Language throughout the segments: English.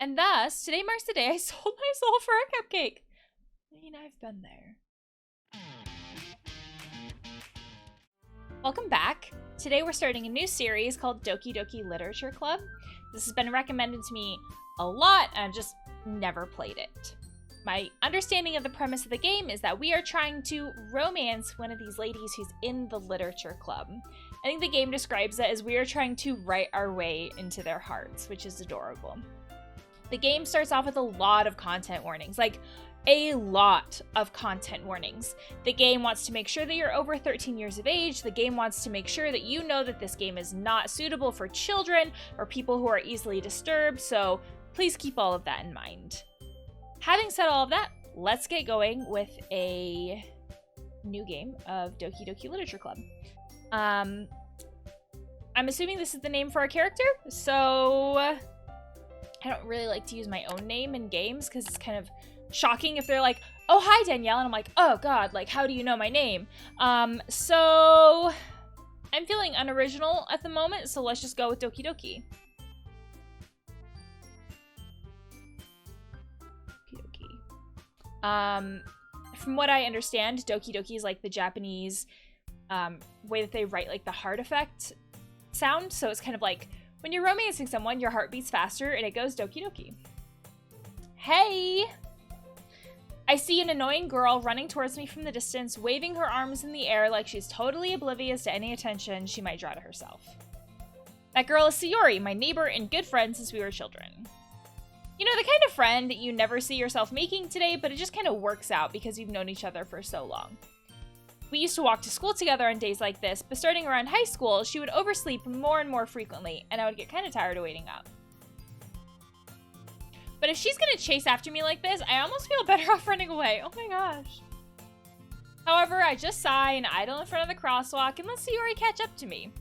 And thus, today marks the day I sold my soul for a cupcake. I mean, I've been there. Welcome back. Today we're starting a new series called Doki Doki Literature Club. This has been recommended to me a lot, and I've just never played it. My understanding of the premise of the game is that we are trying to romance one of these ladies who's in the literature club. I think the game describes it as we are trying to write our way into their hearts, which is adorable. The game starts off with a lot of content warnings, like a lot of content warnings. The game wants to make sure that you're over 13 years of age. The game wants to make sure that you know that this game is not suitable for children or people who are easily disturbed, so please keep all of that in mind. Having said all of that, let's get going with a new game of Doki Doki Literature Club. I'm assuming this is the name for our character, so I don't really like to use my own name in games because it's kind of shocking if they're like, oh, hi, Danielle, and I'm like, oh, God, like, how do you know my name? So I'm feeling unoriginal at the moment, so let's just go with Doki Doki. From what I understand, Doki Doki is like the Japanese way that they write like the heart effect sound. So it's kind of like when you're romancing someone, your heart beats faster and it goes Doki Doki. Hey! I see an annoying girl running towards me from the distance, waving her arms in the air like she's totally oblivious to any attention she might draw to herself. That girl is Sayori, my neighbor and good friend since we were children. You know, the kind of friend that you never see yourself making today, but it just kind of works out because you've known each other for so long. We used to walk to school together on days like this, but starting around high school, she would oversleep more and more frequently, and I would get kind of tired of waiting up. But if she's gonna chase after me like this, I almost feel better off running away. Oh my gosh. However, I just sigh and idle in front of the crosswalk and let Sayori catch up to me.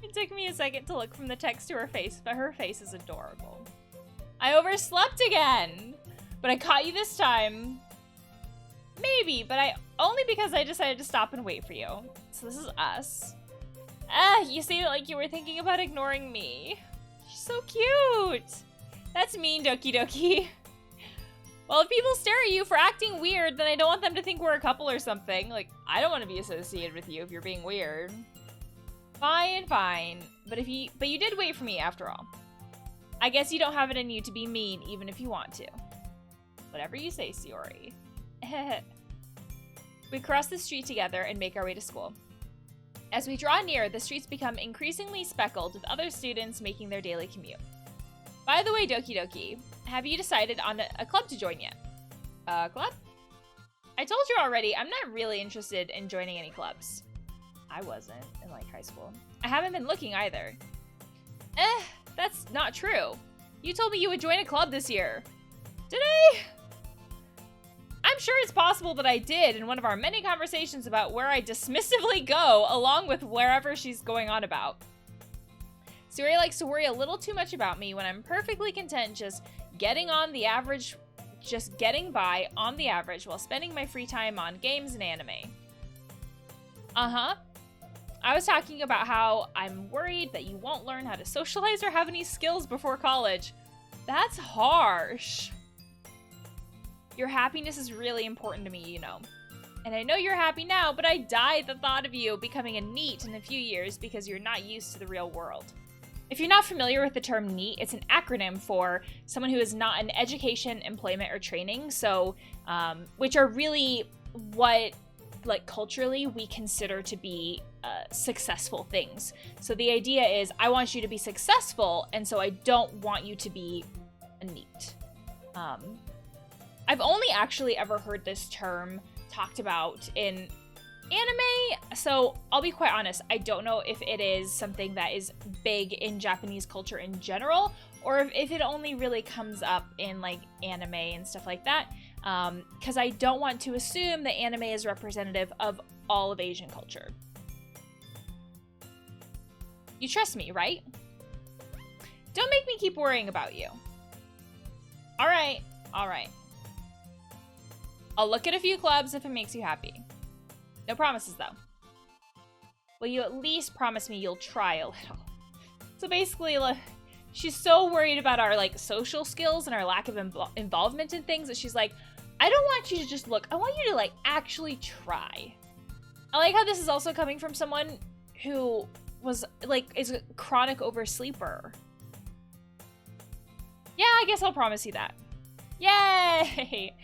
It took me a second to look from the text to her face, but her face is adorable. I overslept again, but I caught you this time. Maybe, but only because I decided to stop and wait for you. So this is us. You say like you were thinking about ignoring me. She's so cute. That's mean, Doki Doki. Well, if people stare at you for acting weird, then I don't want them to think we're a couple or something. Like, I don't want to be associated with you if you're being weird. Fine, fine. But you did wait for me after all. I guess you don't have it in you to be mean, even if you want to. Whatever you say, Sayori. We cross the street together and make our way to school. As we draw near, the streets become increasingly speckled with other students making their daily commute. By the way, Doki Doki, have you decided on a club to join yet? A club? I told you already, I'm not really interested in joining any clubs. I wasn't in like high school. I haven't been looking either. That's not true. You told me you would join a club this year. Did I? I'm sure it's possible that I did in one of our many conversations about where I dismissively go along with wherever she's going on about. Sayori likes to worry a little too much about me when I'm perfectly content just getting by on the average while spending my free time on games and anime. Uh-huh. I was talking about how I'm worried that you won't learn how to socialize or have any skills before college. That's harsh. Your happiness is really important to me, you know. And I know you're happy now, but I die at the thought of you becoming a NEET in a few years because you're not used to the real world. If you're not familiar with the term NEET, it's an acronym for someone who is not in education, employment, or training. So, which are really what, like, culturally we consider to be successful things. So the idea is, I want you to be successful, and so I don't want you to be a NEET. I've only actually ever heard this term talked about in anime, so I'll be quite honest, I don't know if it is something that is big in Japanese culture in general, or if it only really comes up in like anime and stuff like that, because I don't want to assume that anime is representative of all of Asian culture. You trust me, right? Don't make me keep worrying about you. Alright. I'll look at a few clubs if it makes you happy. No promises, though. Will you at least promise me you'll try a little? So basically, like, she's so worried about our, like, social skills and our lack of involvement in things that she's like, I don't want you to just look. I want you to, like, actually try. I like how this is also coming from someone who was, like, is a chronic oversleeper. Yeah, I guess I'll promise you that. Yay!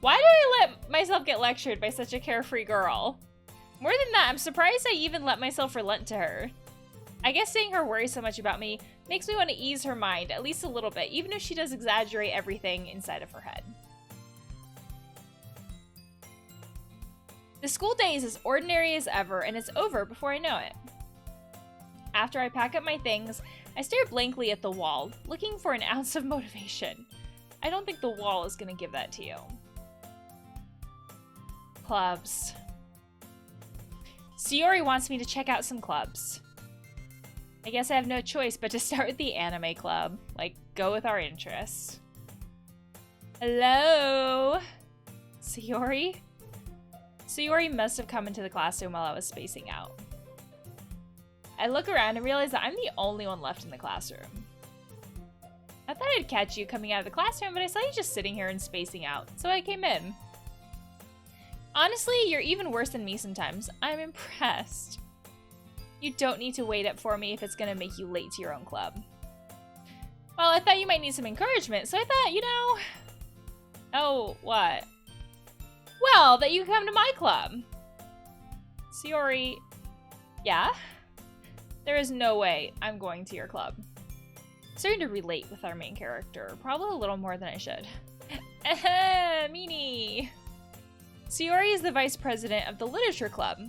Why do I let myself get lectured by such a carefree girl? More than that, I'm surprised I even let myself relent to her. I guess seeing her worry so much about me makes me want to ease her mind, at least a little bit, even if she does exaggerate everything inside of her head. The school day is as ordinary as ever, and it's over before I know it. After I pack up my things, I stare blankly at the wall, looking for an ounce of motivation. I don't think the wall is going to give that to you. Clubs. Sayori wants me to check out some clubs. I guess I have no choice but to start with the anime club. Like, go with our interests. Hello? Sayori? Sayori must have come into the classroom while I was spacing out. I look around and realize that I'm the only one left in the classroom. I thought I'd catch you coming out of the classroom, but I saw you just sitting here and spacing out, so I came in. Honestly, you're even worse than me sometimes. I'm impressed. You don't need to wait up for me if it's gonna make you late to your own club. Well, I thought you might need some encouragement, so I thought, you know... Oh, what? Well, that you come to my club. Sayori... Yeah? There is no way I'm going to your club. Starting to relate with our main character, probably a little more than I should. Meanie! Sayori is the vice president of the literature club.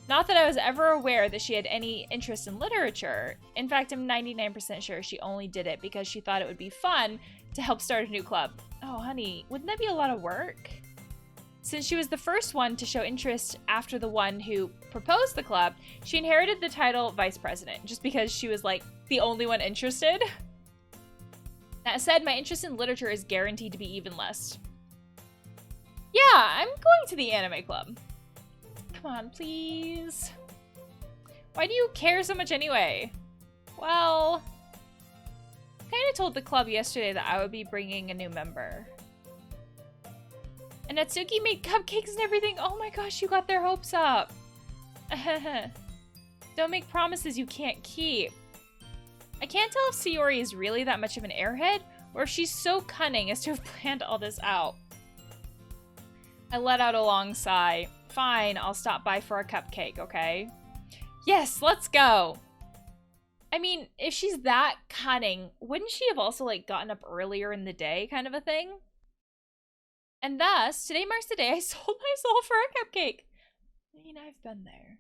Not that I was ever aware that she had any interest in literature. In fact, I'm 99% sure she only did it because she thought it would be fun to help start a new club. Oh, honey, wouldn't that be a lot of work? Since she was the first one to show interest after the one who proposed the club, she inherited the title vice president, just because she was, like, the only one interested. That said, my interest in literature is guaranteed to be even less. Yeah, I'm going to the anime club. Come on, please. Why do you care so much anyway? Well, I kind of told the club yesterday that I would be bringing a new member. And Natsuki made cupcakes and everything. Oh my gosh, you got their hopes up. Don't make promises you can't keep. I can't tell if Sayori is really that much of an airhead or if she's so cunning as to have planned all this out. I let out a long sigh. Fine, I'll stop by for a cupcake, okay? Yes, let's go! I mean, if she's that cunning, wouldn't she have also, like, gotten up earlier in the day kind of a thing? And thus, today marks the day I sold my soul for a cupcake. I mean, I've been there.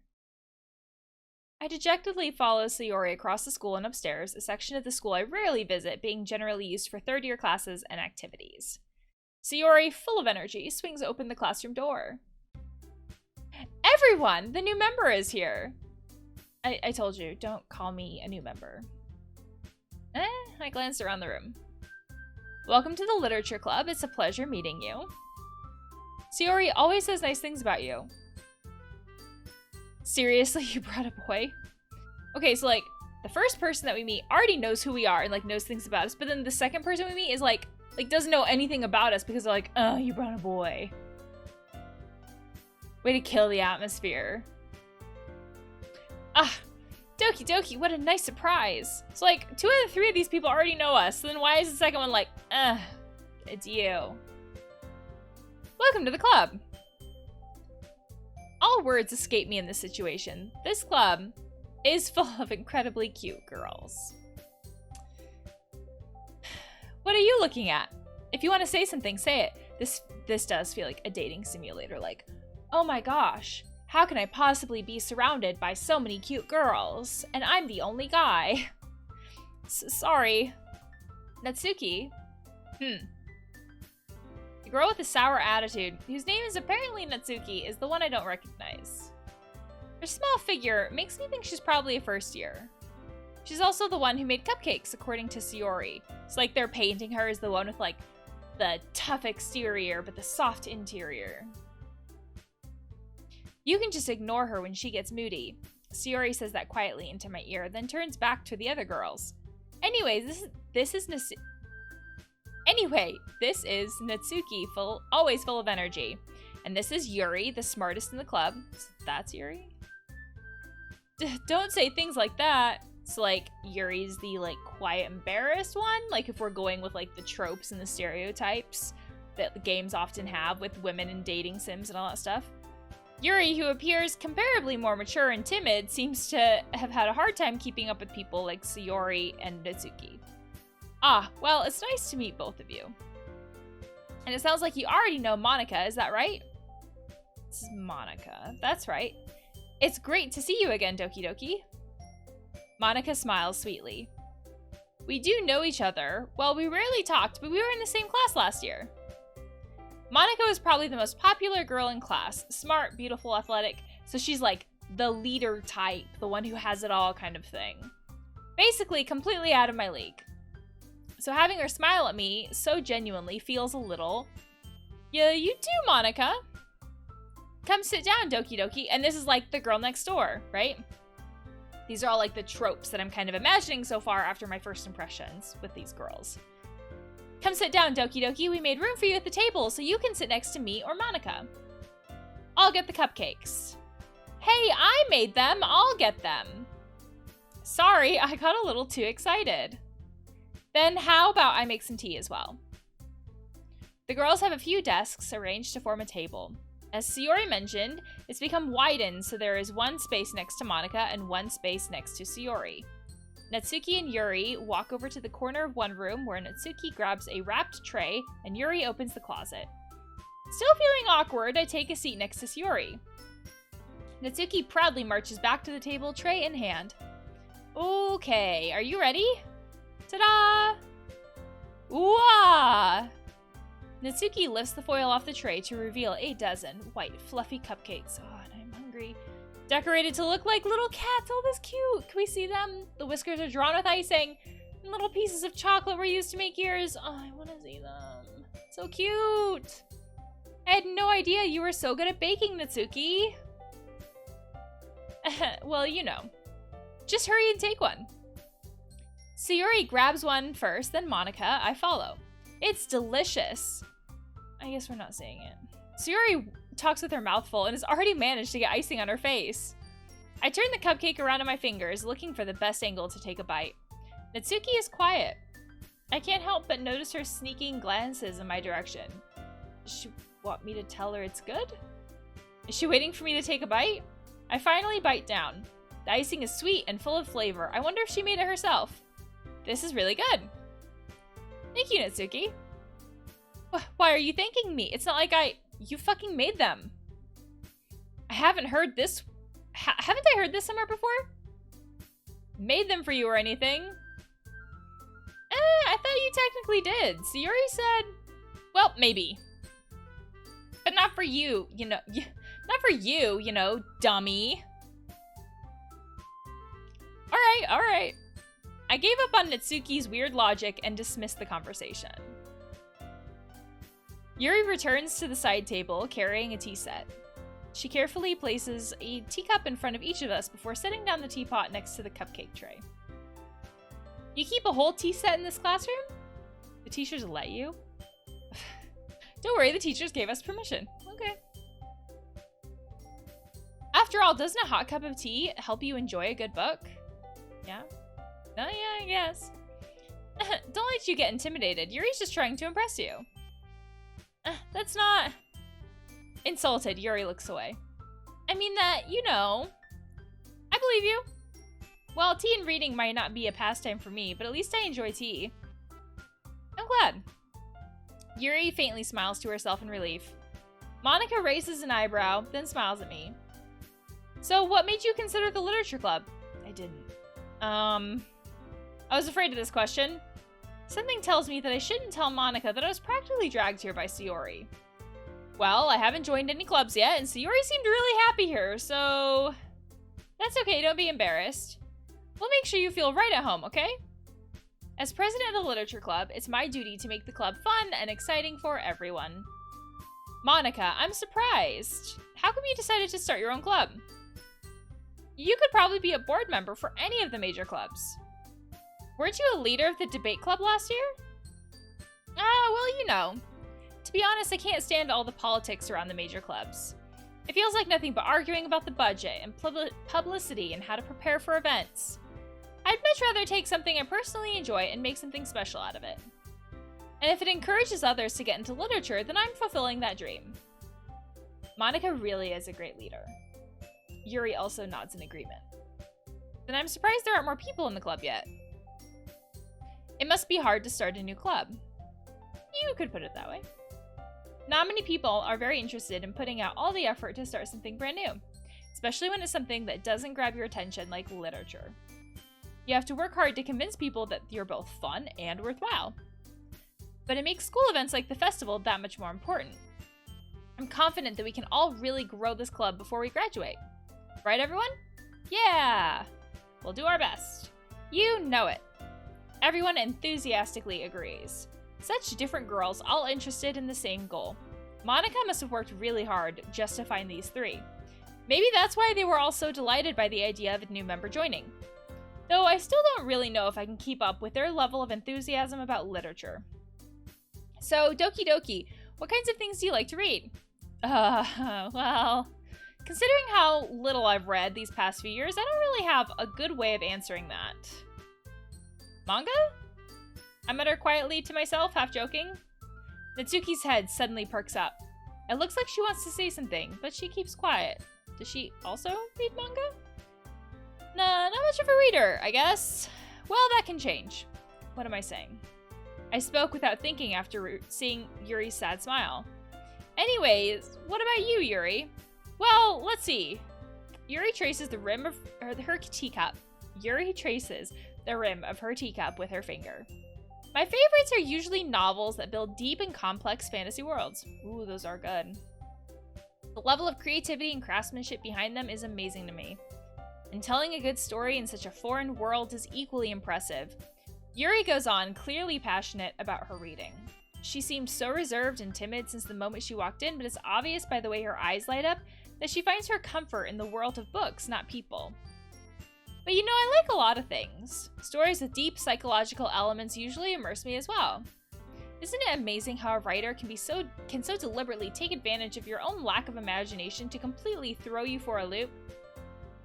I dejectedly follow Sayori across the school and upstairs, a section of the school I rarely visit, being generally used for third-year classes and activities. Sayori, full of energy, swings open the classroom door. Everyone! The new member is here! I told you, don't call me a new member. I glanced around the room. Welcome to the Literature Club. It's a pleasure meeting you. Sayori always says nice things about you. Seriously, you brought a boy? Okay, so, like, the first person that we meet already knows who we are and, like, knows things about us, but then the second person we meet is, like doesn't know anything about us because they're like, oh, you brought a boy. Way to kill the atmosphere. Ah, Doki Doki, what a nice surprise. So, like, 2 out of 3 of these people already know us, so then why is the second one like, it's you? Welcome to the club. All words escape me in this situation. This club is full of incredibly cute girls. What are you looking at? If you want to say something, say it. This does feel like a dating simulator. Like, oh my gosh, how can I possibly be surrounded by so many cute girls? And I'm the only guy. Sorry. Natsuki? The girl with the sour attitude, whose name is apparently Natsuki, is the one I don't recognize. Her small figure makes me think she's probably a first year. She's also the one who made cupcakes, according to Sayori. It's like they're painting her as the one with, like, the tough exterior, but the soft interior. You can just ignore her when she gets moody. Sayori says that quietly into my ear, then turns back to the other girls. Anyways, this is Natsuki, always full of energy. And this is Yuri, the smartest in the club. So that's Yuri? Don't say things like that. So, like, Yuri's the, like, quiet, embarrassed one? Like, if we're going with, like, the tropes and the stereotypes that the games often have with women in dating sims and all that stuff. Yuri, who appears comparably more mature and timid, seems to have had a hard time keeping up with people like Sayori and Natsuki. Ah, well, it's nice to meet both of you. And it sounds like you already know Monika, is that right? This is Monika. That's right. It's great to see you again, Doki Doki. Monika smiles sweetly. We do know each other. Well, we rarely talked, but we were in the same class last year. Monika was probably the most popular girl in class. Smart, beautiful, athletic. So she's like the leader type, the one who has it all kind of thing. Basically, completely out of my league. So having her smile at me so genuinely feels a little... Yeah, you too, Monika. Come sit down, Doki Doki. And this is like the girl next door, right? These are all like the tropes that I'm kind of imagining so far after my first impressions with these girls. Come sit down, Doki Doki. We made room for you at the table so you can sit next to me or Monika. I'll get the cupcakes. Hey, I made them. I'll get them. Sorry, I got a little too excited. Then how about I make some tea as well? The girls have a few desks arranged to form a table. As Sayori mentioned, it's become widened so there is one space next to Monika and one space next to Sayori. Natsuki and Yuri walk over to the corner of one room where Natsuki grabs a wrapped tray and Yuri opens the closet. Still feeling awkward, I take a seat next to Sayori. Natsuki proudly marches back to the table, tray in hand. Okay, are you ready? Ta-da! Wah! Natsuki lifts the foil off the tray to reveal a dozen white, fluffy cupcakes. Oh, and I'm hungry. Decorated to look like little cats. Oh, that's cute. Can we see them? The whiskers are drawn with icing. And little pieces of chocolate were used to make ears. Oh, I want to see them. So cute. I had no idea you were so good at baking, Natsuki. Well, you know. Just hurry and take one. Sayori grabs one first, then Monika. I follow. It's delicious. I guess we're not saying it. Sayori talks with her mouth full and has already managed to get icing on her face. I turn the cupcake around on my fingers, looking for the best angle to take a bite. Natsuki is quiet. I can't help but notice her sneaking glances in my direction. Does she want me to tell her it's good? Is she waiting for me to take a bite? I finally bite down. The icing is sweet and full of flavor. I wonder if she made it herself. This is really good. Thank you, Natsuki. Why are you thanking me? It's not like you fucking made them. I haven't heard this. Haven't I heard this somewhere before? Made them for you or anything? I thought you technically did. Sayori said, well, maybe. But not for you, you know. Not for you, you know, dummy. All right. I gave up on Natsuki's weird logic and dismissed the conversation. Yuri returns to the side table, carrying a tea set. She carefully places a teacup in front of each of us before setting down the teapot next to the cupcake tray. You keep a whole tea set in this classroom? The teachers let you? Don't worry, the teachers gave us permission. Okay. After all, doesn't a hot cup of tea help you enjoy a good book? Yeah? Oh yeah, I guess. Don't let you get intimidated. Yuri's just trying to impress you. That's not... Insulted, Yuri looks away. I mean that, you know. I believe you. Well, tea and reading might not be a pastime for me, but at least I enjoy tea. I'm glad. Yuri faintly smiles to herself in relief. Monika raises an eyebrow, then smiles at me. So, what made you consider the literature club? I didn't. I was afraid of this question. Something tells me that I shouldn't tell Monika that I was practically dragged here by Sayori. Well, I haven't joined any clubs yet, and Sayori seemed really happy here, so... That's okay, don't be embarrassed. We'll make sure you feel right at home, okay? As president of the literature club, it's my duty to make the club fun and exciting for everyone. Monika, I'm surprised. How come you decided to start your own club? You could probably be a board member for any of the major clubs. Weren't you a leader of the debate club last year? Well, you know. To be honest, I can't stand all the politics around the major clubs. It feels like nothing but arguing about the budget and publicity and how to prepare for events. I'd much rather take something I personally enjoy and make something special out of it. And if it encourages others to get into literature, then I'm fulfilling that dream. Monika really is a great leader. Yuri also nods in agreement. Then I'm surprised there aren't more people in the club yet. It must be hard to start a new club. You could put it that way. Not many people are very interested in putting out all the effort to start something brand new, especially when it's something that doesn't grab your attention like literature. You have to work hard to convince people that you're both fun and worthwhile. But it makes school events like the festival that much more important. I'm confident that we can all really grow this club before we graduate. Right, everyone? Yeah! We'll do our best. You know it. Everyone enthusiastically agrees. Such different girls, all interested in the same goal. Monika must have worked really hard just to find these three. Maybe that's why they were all so delighted by the idea of a new member joining. Though I still don't really know if I can keep up with their level of enthusiasm about literature. So, Doki Doki, what kinds of things do you like to read? Well, considering how little I've read these past few years, I don't really have a good way of answering that. Manga? I mutter quietly to myself, half joking. Natsuki's head suddenly perks up. It looks like she wants to say something, but she keeps quiet. Does she also read manga? Nah, not much of a reader, I guess. Well, that can change. What am I saying? I spoke without thinking after seeing Yuri's sad smile. Anyways, what about you, Yuri? Well, let's see. Yuri traces the rim of her teacup. Yuri traces the rim of her teacup with her finger. My favorites are usually novels that build deep and complex fantasy worlds. Ooh, those are good. The level of creativity and craftsmanship behind them is amazing to me. And telling a good story in such a foreign world is equally impressive. Yuri goes on, clearly passionate about her reading. She seemed so reserved and timid since the moment she walked in, but it's obvious by the way her eyes light up that she finds her comfort in the world of books, not people. But you know, I like a lot of things. Stories with deep psychological elements usually immerse me as well. Isn't it amazing how a writer can so deliberately take advantage of your own lack of imagination to completely throw you for a loop?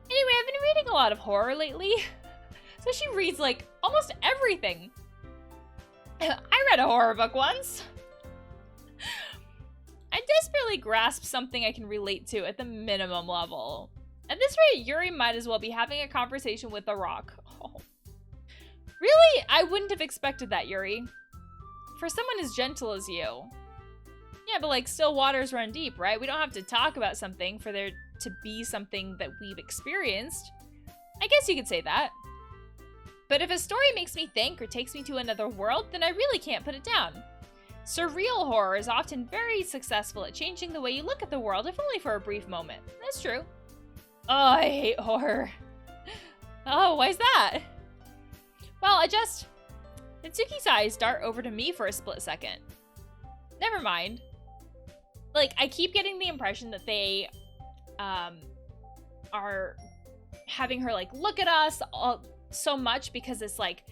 Anyway, I've been reading a lot of horror lately. So she reads like almost everything. I read a horror book once. I desperately grasp something I can relate to at the minimum level. At this rate, Yuri might as well be having a conversation with a rock. Oh. Really? I wouldn't have expected that, Yuri. For someone as gentle as you. Yeah, but like, still waters run deep, right? We don't have to talk about something for there to be something that we've experienced. I guess you could say that. But if a story makes me think or takes me to another world, then I really can't put it down. Surreal horror is often very successful at changing the way you look at the world, if only for a brief moment. That's true. Oh, I hate horror. Oh, why's that? Well, Natsuki's eyes dart over to me for a split second. Never mind. Like, I keep getting the impression that they, are having her, like, look at us so much because it's, like,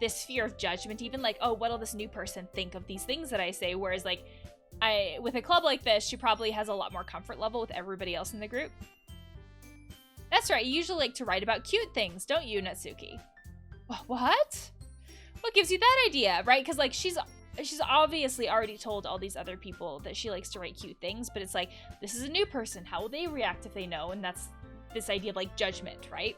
this fear of judgment, even, like, oh, what'll this new person think of these things that I say? Whereas, like, with a club like this, she probably has a lot more comfort level with everybody else in the group. That's right, you usually like to write about cute things, don't you, Natsuki? What? What gives you that idea, right? Because, like, she's obviously already told all these other people that she likes to write cute things, but it's like, this is a new person. How will they react if they know? And that's this idea of, like, judgment, right?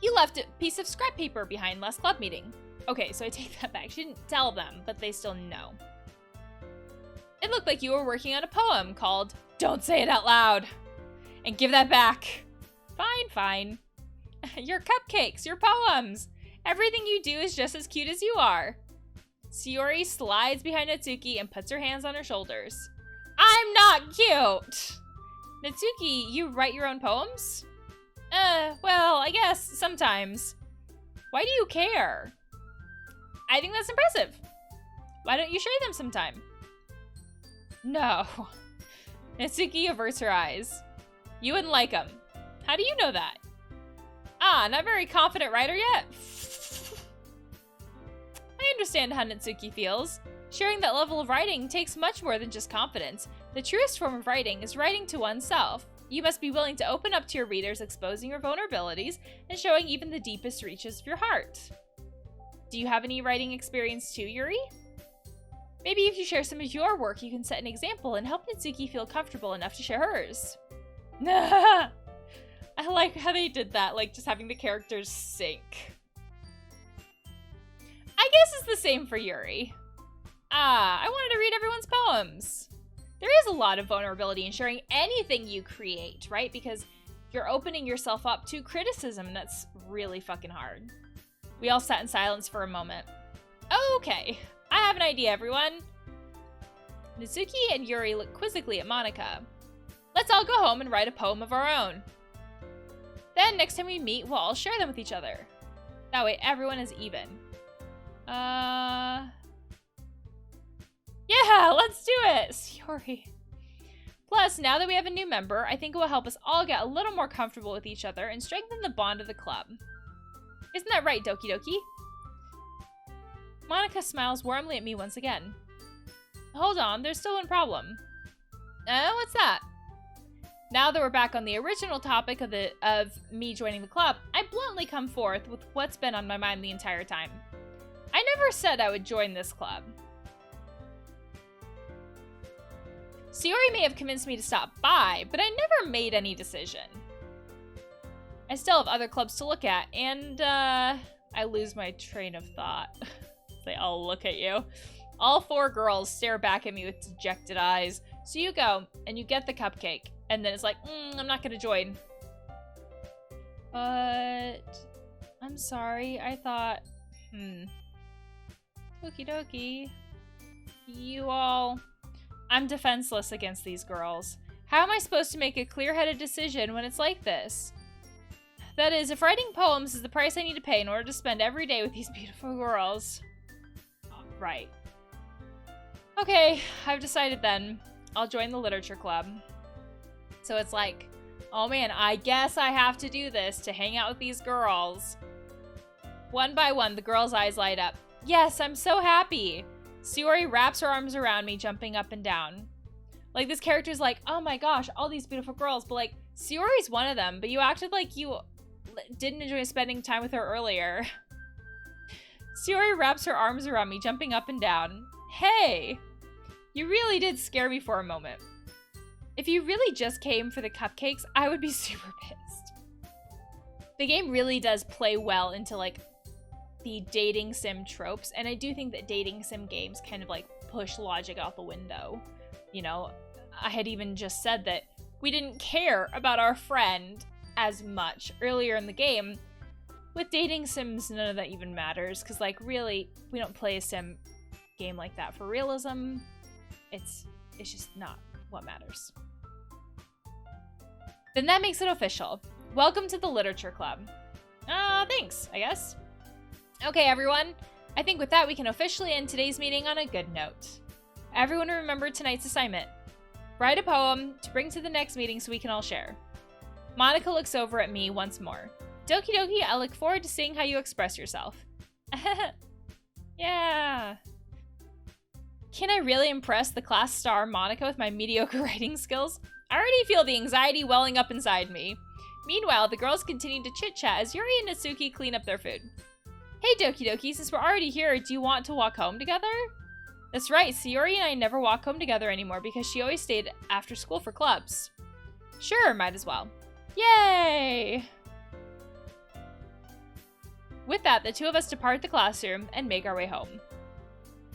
You left a piece of scrap paper behind last club meeting. Okay, so I take that back. She didn't tell them, but they still know. It looked like you were working on a poem called Don't Say It Out Loud. And give that back. Fine. Your cupcakes, your poems. Everything you do is just as cute as you are. Sayori slides behind Natsuki and puts her hands on her shoulders. I'm not cute! Natsuki, you write your own poems? Well, I guess sometimes. Why do you care? I think that's impressive. Why don't you share them sometime? No. Natsuki averts her eyes. You wouldn't like them. How do you know that? Ah, not very confident writer yet? I understand how Natsuki feels. Sharing that level of writing takes much more than just confidence. The truest form of writing is writing to oneself. You must be willing to open up to your readers, exposing your vulnerabilities and showing even the deepest reaches of your heart. Do you have any writing experience too, Yuri? Maybe if you share some of your work, you can set an example and help Natsuki feel comfortable enough to share hers. I like how they did that, like just having the characters sync. I guess it's the same for Yuri. I wanted to read everyone's poems. There is a lot of vulnerability in sharing anything you create, right? Because you're opening yourself up to criticism, and that's really fucking hard. We all sat in silence for a moment. Okay, I have an idea, everyone. Natsuki and Yuri look quizzically at Monika. Let's all go home and write a poem of our own. Then, next time we meet, we'll all share them with each other. That way, everyone is even. Yeah, let's do it! Sayori. Plus, now that we have a new member, I think it will help us all get a little more comfortable with each other and strengthen the bond of the club. Isn't that right, Doki Doki? Monika smiles warmly at me once again. Hold on, there's still one problem. What's that? Now that we're back on the original topic of me joining the club, I bluntly come forth with what's been on my mind the entire time. I never said I would join this club. Sayori may have convinced me to stop by, but I never made any decision. I still have other clubs to look at, and I lose my train of thought. They all look at you. All four girls stare back at me with dejected eyes. So you go, and you get the cupcake, and then it's like, I'm not gonna join. But I'm sorry, I thought, Doki Doki. You all... I'm defenseless against these girls. How am I supposed to make a clear-headed decision when it's like this? That is, if writing poems is the price I need to pay in order to spend every day with these beautiful girls. Right. Okay, I've decided then. I'll join the literature club. So it's like, oh man, I guess I have to do this to hang out with these girls. One by one, the girls' eyes light up. Yes, I'm so happy. Sayori wraps her arms around me, jumping up and down. Like, this character's like, oh my gosh, all these beautiful girls. But, like, Sayori's one of them, but you acted like you didn't enjoy spending time with her earlier. Sayori wraps her arms around me, jumping up and down. Hey! You really did scare me for a moment. If you really just came for the cupcakes, I would be super pissed. The game really does play well into, like, the dating sim tropes, and I do think that dating sim games kind of like push logic out the window. You know, I had even just said that we didn't care about our friend as much earlier in the game. With dating sims, none of that even matters, because like really, we don't play a sim game like that for realism. It's just not what matters. Then that makes it official. Welcome to the literature club. Thanks, I guess. Okay, everyone. I think with that, we can officially end today's meeting on a good note. Everyone remember tonight's assignment. Write a poem to bring to the next meeting so we can all share. Monika looks over at me once more. Doki Doki, I look forward to seeing how you express yourself. Yeah. Can I really impress the class star Monika with my mediocre writing skills? I already feel the anxiety welling up inside me. Meanwhile, the girls continue to chit-chat as Yuri and Natsuki clean up their food. Hey Doki Doki, since we're already here, do you want to walk home together? That's right, Sayori and I never walk home together anymore because she always stayed after school for clubs. Sure, might as well. Yay! With that, the two of us depart the classroom and make our way home.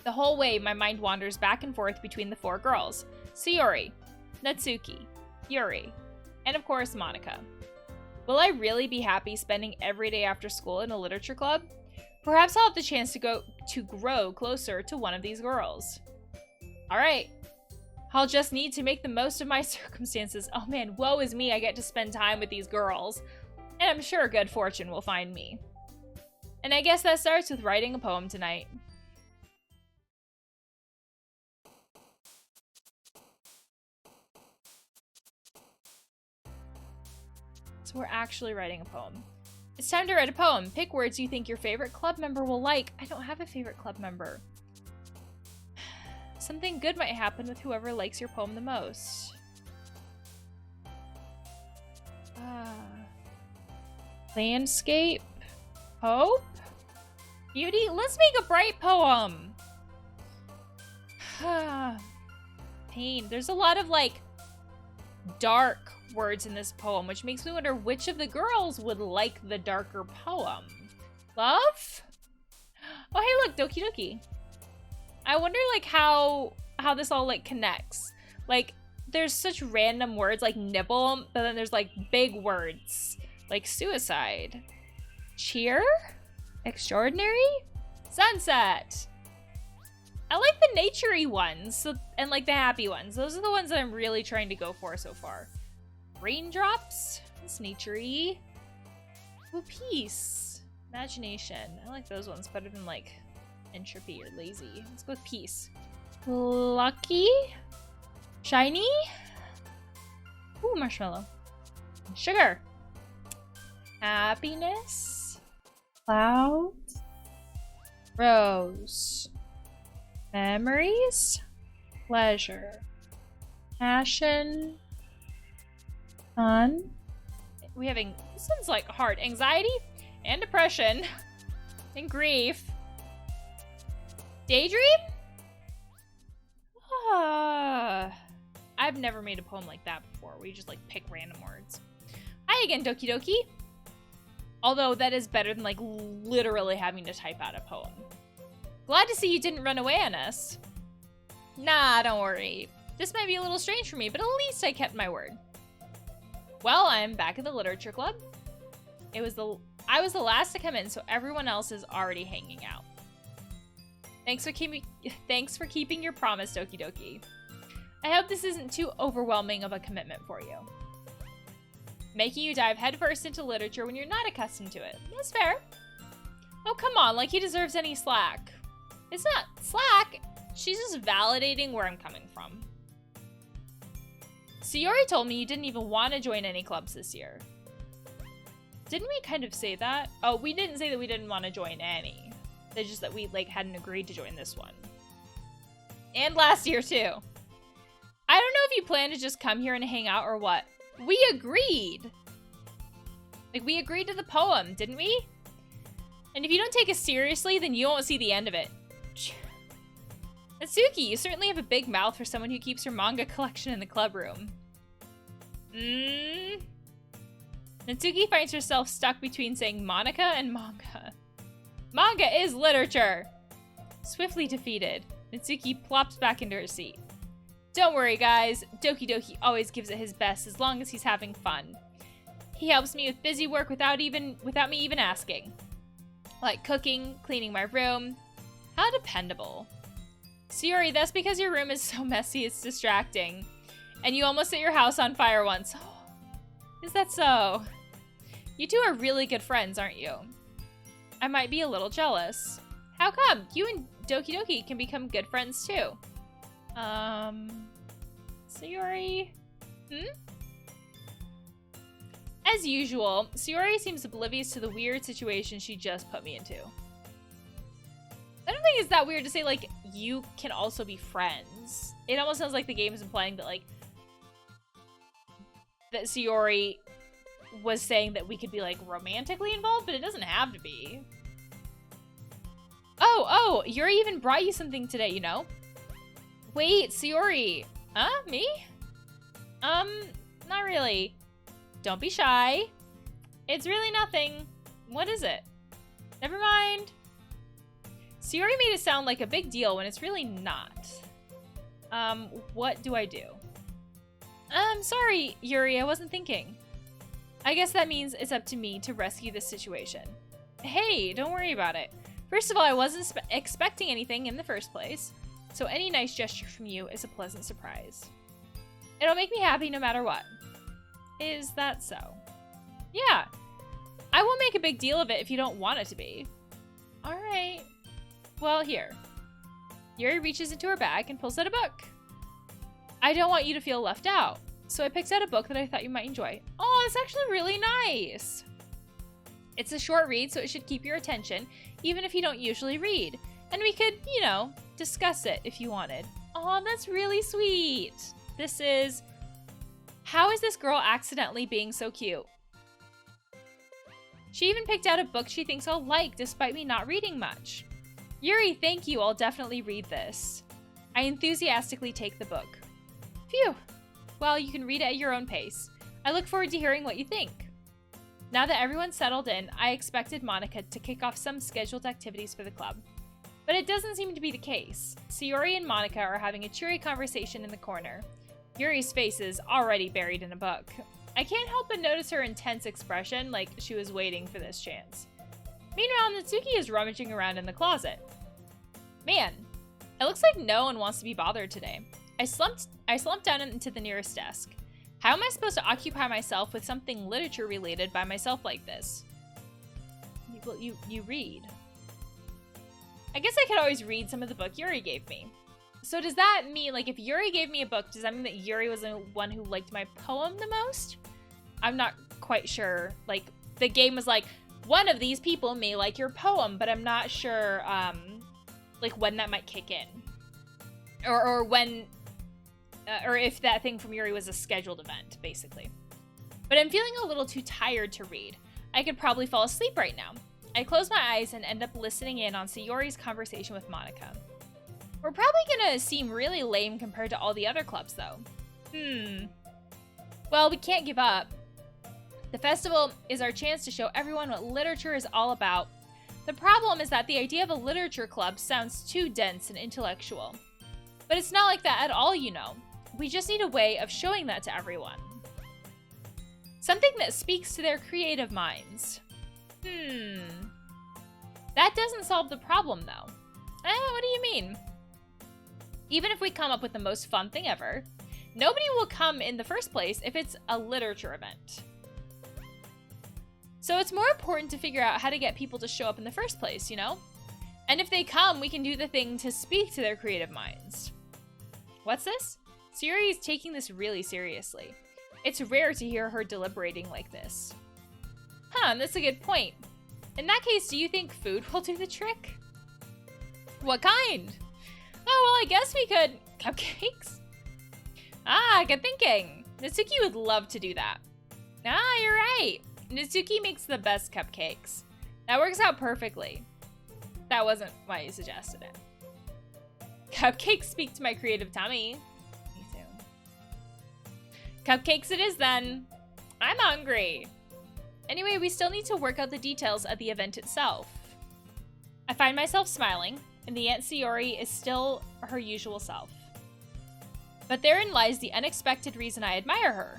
The whole way, my mind wanders back and forth between the four girls. Sayori, Natsuki, Yuri, and of course, Monika. Will I really be happy spending every day after school in a literature club? Perhaps I'll have the chance to grow closer to one of these girls. Alright. I'll just need to make the most of my circumstances. Oh man, woe is me, I get to spend time with these girls. And I'm sure good fortune will find me. And I guess that starts with writing a poem tonight. So we're actually writing a poem. It's time to write a poem. Pick words you think your favorite club member will like. I don't have a favorite club member. Something good might happen with whoever likes your poem the most. Landscape. Hope? Beauty? Let's make a bright poem. Pain. There's a lot of, like, dark words in this poem, which makes me wonder which of the girls would like the darker poem. Love? Oh, hey, look, Doki Doki. I wonder, like, how this all, like, connects. Like, there's such random words, like nibble, but then there's, like, big words, like suicide. Cheer? Extraordinary? Sunset. I like the nature-y ones, and, like, the happy ones. Those are the ones that I'm really trying to go for so far. Raindrops? That's nature-y. Ooh, peace. Imagination. I like those ones better than, like, entropy or lazy. Let's go with peace. Lucky? Shiny? Ooh, marshmallow. Sugar. Happiness. Cloud. Rose. Memories. Pleasure. Passion. Fun. We having, this one's like hard. Anxiety and depression and grief. Daydream? I've never made a poem like that before, where you just like pick random words. Hi again, Doki Doki. Although that is better than like literally having to type out a poem. Glad to see you didn't run away on us. Nah, don't worry. This might be a little strange for me, but at least I kept my word. Well, I'm back at the literature club. I was the last to come in, so everyone else is already hanging out. Thanks for keeping your promise, Doki Doki. I hope this isn't too overwhelming of a commitment for you. Making you dive headfirst into literature when you're not accustomed to it. That's fair. Oh, come on, like he deserves any slack. It's not slack. She's just validating where I'm coming from. Sayori told me you didn't even want to join any clubs this year. Didn't we kind of say that? Oh, we didn't say that we didn't want to join any. It's just that we like hadn't agreed to join this one. And last year too. I don't know if you plan to just come here and hang out or what. We agreed. Like we agreed to the poem, didn't we? And if you don't take us seriously, then you won't see the end of it. Natsuki, you certainly have a big mouth for someone who keeps her manga collection in the club room. Natsuki finds herself stuck between saying Monika and manga. Manga is literature! Swiftly defeated, Natsuki plops back into her seat. Don't worry, guys. Doki Doki always gives it his best as long as he's having fun. He helps me with busy work without me even asking. Like cooking, cleaning my room. How dependable. Sayori, that's because your room is so messy it's distracting. And you almost set your house on fire once. Is that so? You two are really good friends, aren't you? I might be a little jealous. How come? You and Doki Doki can become good friends too. Sayori? As usual, Sayori seems oblivious to the weird situation she just put me into. I don't think it's that weird to say, like, you can also be friends. It almost sounds like the game is implying that, like, that Sayori was saying that we could be, like, romantically involved, but it doesn't have to be. Oh, Yuri even brought you something today, you know? Wait, Sayori. Huh? Me? Not really. Don't be shy. It's really nothing. What is it? Never mind. Sayori made it sound like a big deal when it's really not. What do I do? Sorry, Yuri, I wasn't thinking. I guess that means it's up to me to rescue this situation. Hey, don't worry about it. First of all, I wasn't expecting anything in the first place, so any nice gesture from you is a pleasant surprise. It'll make me happy no matter what. Is that so? Yeah. I won't make a big deal of it if you don't want it to be. Alright. Well, here. Yuri reaches into her bag and pulls out a book. I don't want you to feel left out. So I picked out a book that I thought you might enjoy. Oh, it's actually really nice. It's a short read, so it should keep your attention, even if you don't usually read. And we could, you know, discuss it if you wanted. Oh, that's really sweet. This is... How is this girl accidentally being so cute? She even picked out a book she thinks I'll like, despite me not reading much. Yuri, thank you. I'll definitely read this. I enthusiastically take the book. Phew. Well, you can read it at your own pace. I look forward to hearing what you think. Now that everyone's settled in, I expected Monika to kick off some scheduled activities for the club. But it doesn't seem to be the case. Sayori and Monika are having a cheery conversation in the corner. Yuri's face is already buried in a book. I can't help but notice her intense expression, like she was waiting for this chance. Meanwhile, Natsuki is rummaging around in the closet. Man, it looks like no one wants to be bothered today. I slumped down into the nearest desk. How am I supposed to occupy myself with something literature related by myself like this? Well, you read. I guess I could always read some of the book Yuri gave me. So does that mean, like, if Yuri gave me a book, does that mean that Yuri was the one who liked my poem the most? I'm not quite sure. Like, the game was like, one of these people may like your poem, but I'm not sure, like, when that might kick in. Or when, or if that thing from Yuri was a scheduled event, basically. But I'm feeling a little too tired to read. I could probably fall asleep right now. I close my eyes and end up listening in on Sayori's conversation with Monika. We're probably gonna seem really lame compared to all the other clubs, though. Well, we can't give up. The festival is our chance to show everyone what literature is all about. The problem is that the idea of a literature club sounds too dense and intellectual. But it's not like that at all, you know. We just need a way of showing that to everyone. Something that speaks to their creative minds. That doesn't solve the problem, though. What do you mean? Even if we come up with the most fun thing ever, nobody will come in the first place if it's a literature event. So it's more important to figure out how to get people to show up in the first place, you know? And if they come, we can do the thing to speak to their creative minds. What's this? Sayori is taking this really seriously. It's rare to hear her deliberating like this. That's a good point. In that case, do you think food will do the trick? What kind? Oh, well, I guess we could... Cupcakes? Good thinking. Natsuki would love to do that. You're right. Natsuki makes the best cupcakes. That works out perfectly. That wasn't why you suggested it. Cupcakes speak to my creative tummy. Me too. Cupcakes it is then. I'm hungry. Anyway, we still need to work out the details of the event itself. I find myself smiling, and the Aunt Sayori is still her usual self. But therein lies the unexpected reason I admire her.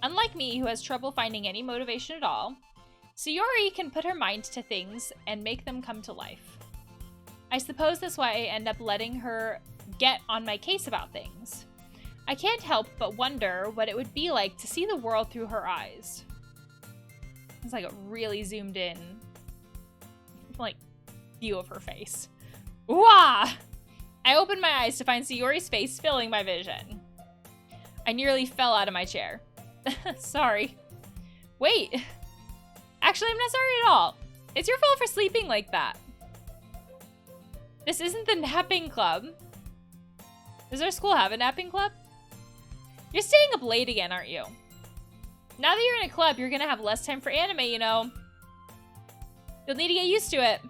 Unlike me, who has trouble finding any motivation at all, Sayori can put her mind to things and make them come to life. I suppose that's why I end up letting her get on my case about things. I can't help but wonder what it would be like to see the world through her eyes. It's like a really zoomed in, like, view of her face. Wah! I opened my eyes to find Sayori's face filling my vision. I nearly fell out of my chair. Sorry. Wait. Actually, I'm not sorry at all. It's your fault for sleeping like that. This isn't the napping club. Does our school have a napping club? You're staying up late again, aren't you? Now that you're in a club, you're gonna have less time for anime, you know. You'll need to get used to it.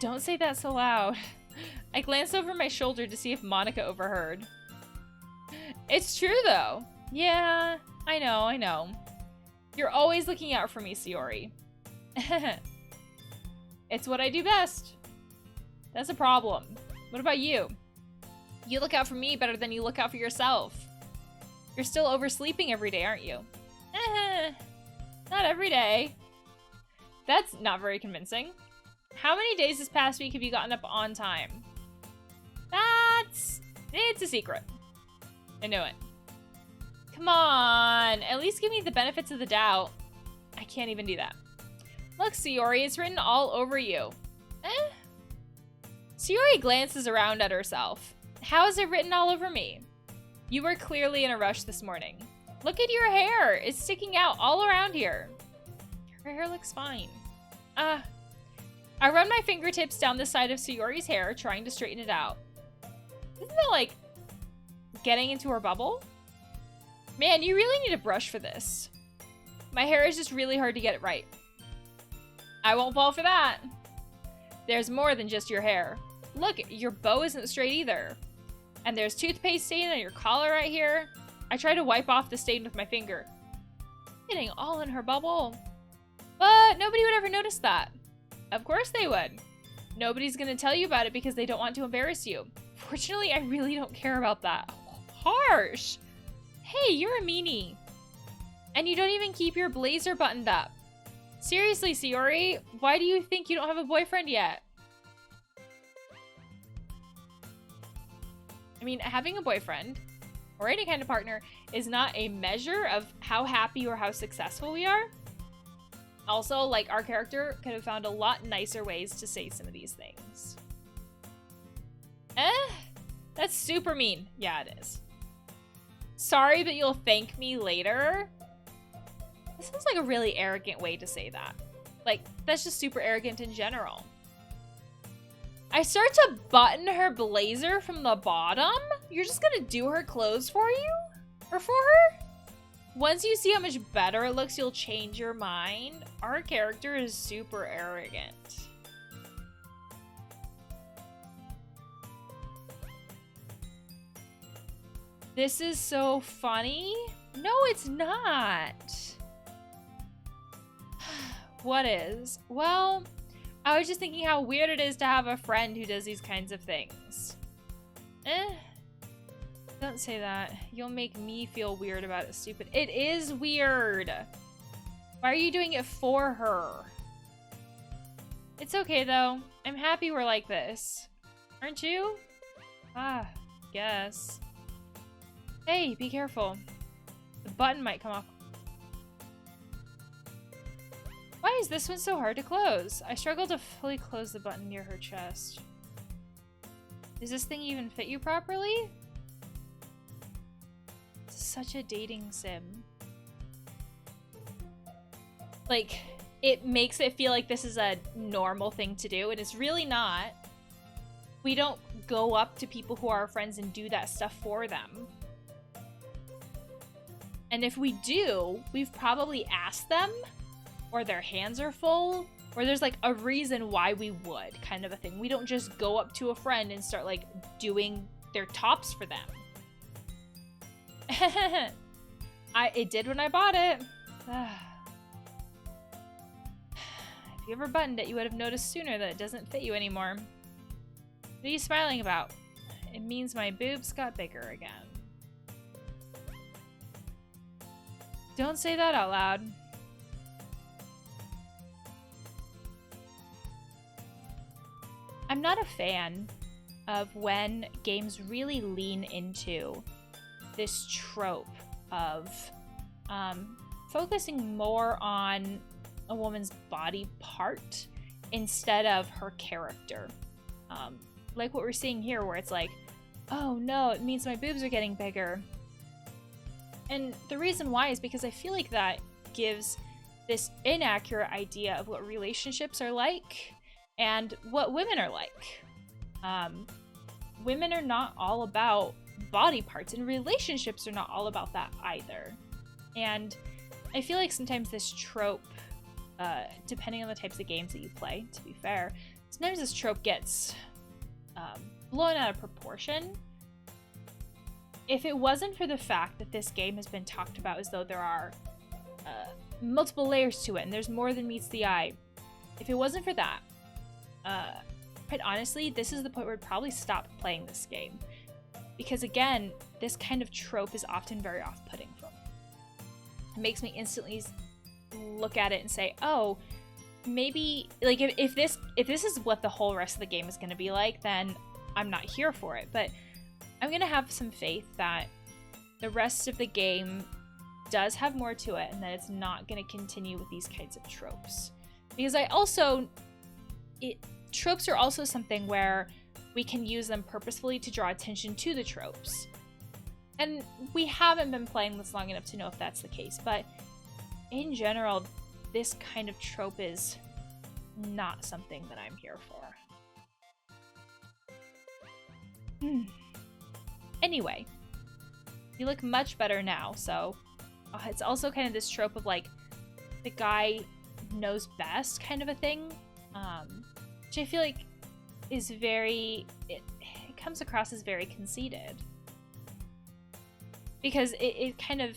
Don't say that so loud. I glanced over my shoulder to see if Monika overheard. It's true, though. Yeah, I know. You're always looking out for me, Sayori. It's what I do best. That's a problem. What about you? You look out for me better than you look out for yourself. You're still oversleeping every day, aren't you? Not every day. That's not very convincing. How many days this past week have you gotten up on time? It's a secret. I know it. Come on, at least give me the benefits of the doubt. I can't even do that. Look, Sayori, it's written all over you. Sayori glances around at herself. How is it written all over me? You were clearly in a rush this morning. Look at your hair. It's sticking out all around here. Her hair looks fine. I run my fingertips down the side of Sayori's hair, trying to straighten it out. Isn't that like getting into her bubble? Man, you really need a brush for this. My hair is just really hard to get it right. I won't fall for that. There's more than just your hair. Look, your bow isn't straight either. And there's toothpaste stain on your collar right here. I try to wipe off the stain with my finger. Getting all in her bubble. But nobody would ever notice that. Of course they would. Nobody's gonna tell you about it because they don't want to embarrass you. Fortunately, I really don't care about that. Harsh. Hey, you're a meanie. And you don't even keep your blazer buttoned up. Seriously, Sayori, why do you think you don't have a boyfriend yet? I mean, having a boyfriend or any kind of partner is not a measure of how happy or how successful we are. Also, like, our character could have found a lot nicer ways to say some of these things. That's super mean. Yeah, it is. Sorry, but you'll thank me later. This sounds like a really arrogant way to say that. Like, that's just super arrogant in general. I start to button her blazer from the bottom? You're just gonna do her clothes for you? Or for her? Once you see how much better it looks, you'll change your mind. Our character is super arrogant. This is so funny. No, it's not. What is? Well, I was just thinking how weird it is to have a friend who does these kinds of things. Don't say that. You'll make me feel weird about it, stupid. It is weird. Why are you doing it for her? It's okay, though. I'm happy we're like this. Aren't you? Guess. Hey, be careful. The button might come off. Why is this one so hard to close? I struggle to fully close the button near her chest. Does this thing even fit you properly? It's such a dating sim. Like, it makes it feel like this is a normal thing to do, and it's really not. We don't go up to people who are our friends and do that stuff for them. And if we do, we've probably asked them, or their hands are full, or there's like a reason why we would, kind of a thing. We don't just go up to a friend and start like doing their tops for them. It did when I bought it. If you ever buttoned it, you would have noticed sooner that it doesn't fit you anymore. What are you smiling about? It means my boobs got bigger again. Don't say that out loud. I'm not a fan of when games really lean into this trope of focusing more on a woman's body part instead of her character. Like what we're seeing here, where it's like, oh no, it means my boobs are getting bigger. And the reason why is because I feel like that gives this inaccurate idea of what relationships are like and what women are like. Women are not all about body parts, and relationships are not all about that either. And I feel like sometimes this trope, depending on the types of games that you play, to be fair, sometimes this trope gets blown out of proportion. If it wasn't for the fact that this game has been talked about as though there are multiple layers to it and there's more than meets the eye, if it wasn't for that, quite honestly, this is the point where I'd probably stop playing this game. Because again, this kind of trope is often very off-putting for me. It makes me instantly look at it and say, oh, maybe, like, if this is what the whole rest of the game is going to be like, then I'm not here for it. But I'm going to have some faith that the rest of the game does have more to it and that it's not going to continue with these kinds of tropes. Because tropes are also something where we can use them purposefully to draw attention to the tropes. And we haven't been playing this long enough to know if that's the case, but in general, this kind of trope is not something that I'm here for. Anyway, you look much better now, so it's also kind of this trope of like the guy knows best kind of a thing, which I feel like is very, it comes across as very conceited. Because it kind of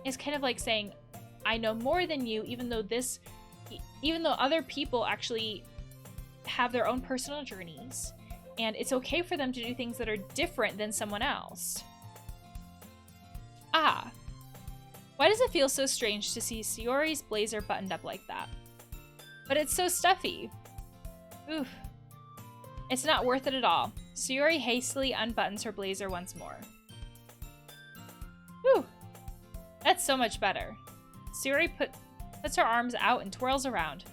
is kind of like saying, I know more than you, even though other people actually have their own personal journeys, and it's okay for them to do things that are different than someone else. Ah, why does it feel so strange to see Sayori's blazer buttoned up like that? But it's so stuffy. Oof. It's not worth it at all. Sayori hastily unbuttons her blazer once more. Whew. That's so much better. Sayori puts her arms out and twirls around.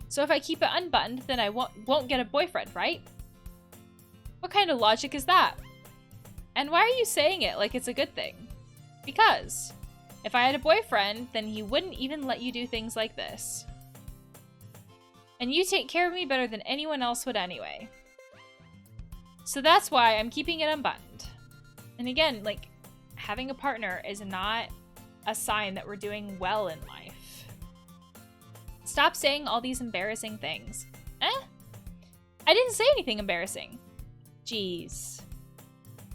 So if I keep it unbuttoned, then I won't get a boyfriend, right? What kind of logic is that? And why are you saying it like it's a good thing? Because if I had a boyfriend, then he wouldn't even let you do things like this. And you take care of me better than anyone else would anyway. So that's why I'm keeping it unbuttoned. And again, like, having a partner is not a sign that we're doing well in life. Stop saying all these embarrassing things. I didn't say anything embarrassing. Jeez.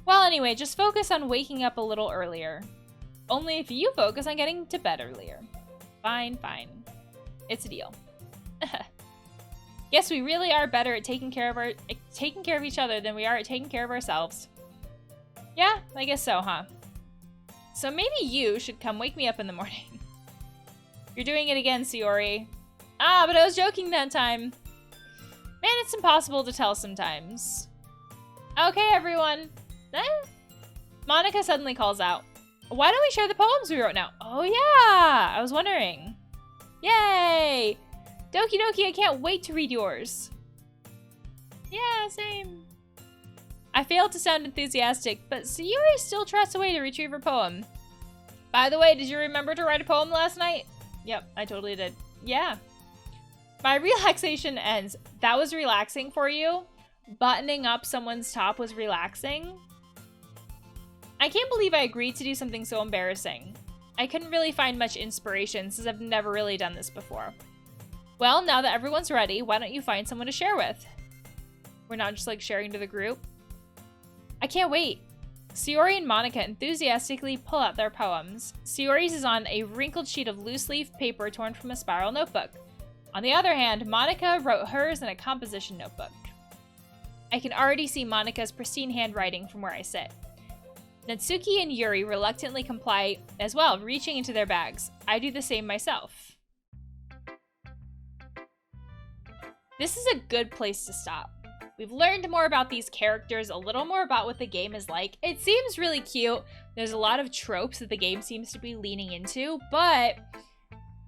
Well, anyway, just focus on waking up a little earlier. Only if you focus on getting to bed earlier. Fine, fine. It's a deal. Guess we really are better at taking care of each other than we are at taking care of ourselves. Yeah, I guess so, huh? So maybe you should come wake me up in the morning. You're doing it again, Sayori. Ah, but I was joking that time. Man, it's impossible to tell sometimes. Okay, everyone. Monika suddenly calls out. Why don't we share the poems we wrote now? Oh yeah, I was wondering. Yay! Doki Doki, I can't wait to read yours. Yeah, same. I failed to sound enthusiastic, but Sayori still trots away to retrieve her poem. By the way, did you remember to write a poem last night? Yep, I totally did. Yeah. My relaxation ends. That was relaxing for you? Buttoning up someone's top was relaxing? I can't believe I agreed to do something so embarrassing. I couldn't really find much inspiration since I've never really done this before. Well, now that everyone's ready, why don't you find someone to share with? We're not just like sharing to the group. I can't wait. Sayori and Monika enthusiastically pull out their poems. Sayori's is on a wrinkled sheet of loose leaf paper torn from a spiral notebook. On the other hand, Monika wrote hers in a composition notebook. I can already see Monika's pristine handwriting from where I sit. Natsuki and Yuri reluctantly comply as well, reaching into their bags. I do the same myself. This is a good place to stop. We've learned more about these characters, a little more about what the game is like. It seems really cute. There's a lot of tropes that the game seems to be leaning into, but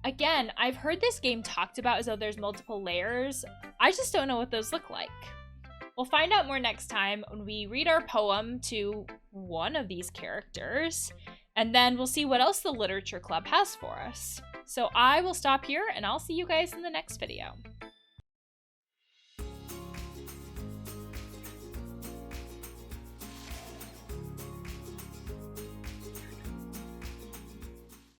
again, I've heard this game talked about as though there's multiple layers. I just don't know what those look like. We'll find out more next time when we read our poem to one of these characters, and then we'll see what else the Literature Club has for us. So I will stop here, and I'll see you guys in the next video.